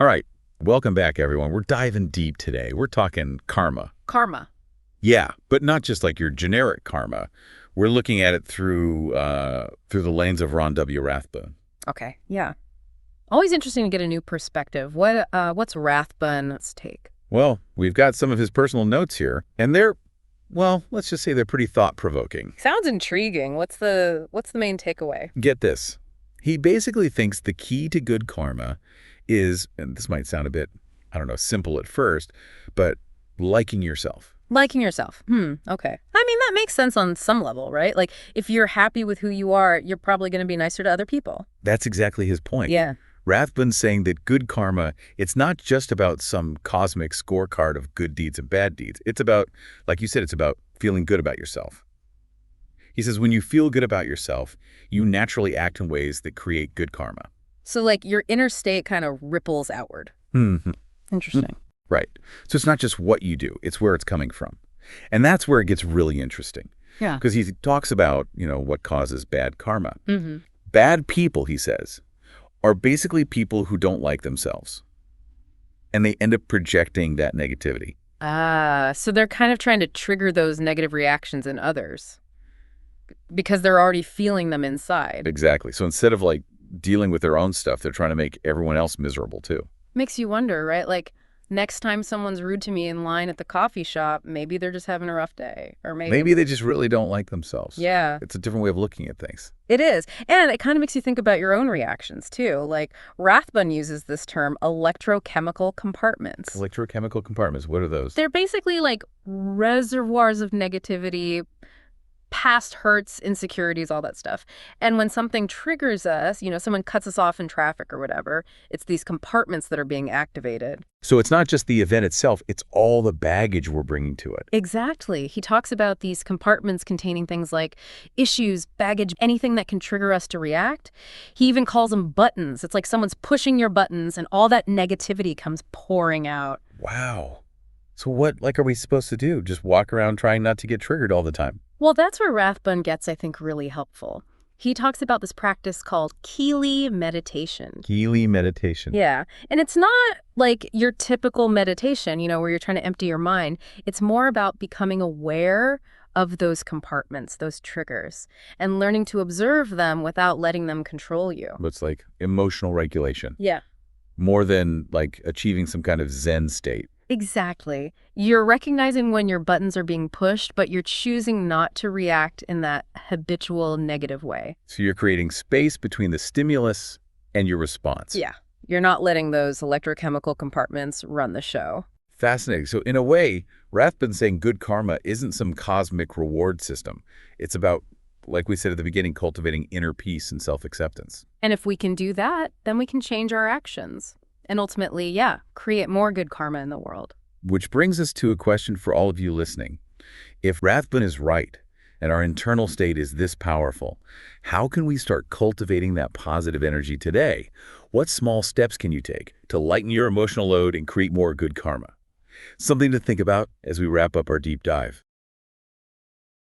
All right, welcome back, everyone. We're diving deep today. We're talking karma. Karma. Yeah, but not just like your generic karma. We're looking at it through the lens of Ron W Rathbun. Okay, yeah. Always interesting to get a new perspective. What's Rathbun's take? Well, we've got some of his personal notes here, and well, let's just say they're pretty thought-provoking. Sounds intriguing. What's the main takeaway? Get this. He basically thinks the key to good karma is, and this might sound a bit, I don't know, simple at first, but liking yourself. Liking yourself. Okay. I mean, that makes sense on some level, right? Like, if you're happy with who you are, you're probably going to be nicer to other people. That's exactly his point. Yeah. Rathbun's saying that good karma, it's not just about some cosmic scorecard of good deeds and bad deeds. It's about, like you said, it's about feeling good about yourself. He says when you feel good about yourself, you naturally act in ways that create good karma. So, like, your inner state kind of ripples outward. Interesting. Right. So it's not just what you do, it's where it's coming from. And that's where it gets really interesting. Yeah. Because he talks about, what causes bad karma. Mm-hmm. Bad people, he says, are basically people who don't like themselves. And they end up projecting that negativity. So they're kind of trying to trigger those negative reactions in others because they're already feeling them inside. Exactly. So instead of like dealing with their own stuff, they're trying to make everyone else miserable too. Makes you wonder, right? Like, next time someone's rude to me in line at the coffee shop, maybe they're just having a rough day. Or Maybe they just really don't like themselves. Yeah. It's a different way of looking at things. It is. And it kind of makes you think about your own reactions, too. Like, Rathbun uses this term, electrochemical compartments. Electrochemical compartments, what are those? They're basically like reservoirs of negativity, past hurts, insecurities, all that stuff. And when something triggers us, someone cuts us off in traffic or whatever, it's these compartments that are being activated. So it's not just the event itself, it's all the baggage we're bringing to it. Exactly. He talks about these compartments containing things like issues, baggage, anything that can trigger us to react. He even calls them buttons. It's like someone's pushing your buttons and all that negativity comes pouring out. Wow. So what, are we supposed to do? Just walk around trying not to get triggered all the time? Well, that's where Rathbun gets, I think, really helpful. He talks about this practice called Kelee meditation. Kelee meditation. Yeah. And it's not like your typical meditation, where you're trying to empty your mind. It's more about becoming aware of those compartments, those triggers, and learning to observe them without letting them control you. It's like emotional regulation. Yeah. More than like achieving some kind of Zen state. Exactly. You're recognizing when your buttons are being pushed, but you're choosing not to react in that habitual negative way. So you're creating space between the stimulus and your response. Yeah. You're not letting those electrochemical compartments run the show. Fascinating. So in a way, Rathbun's saying good karma isn't some cosmic reward system. It's about, like we said at the beginning, cultivating inner peace and self-acceptance. And if we can do that, then we can change our actions. And ultimately, create more good karma in the world. Which brings us to a question for all of you listening. If Rathbun is right, and our internal state is this powerful, how can we start cultivating that positive energy today? What small steps can you take to lighten your emotional load and create more good karma? Something to think about as we wrap up our deep dive.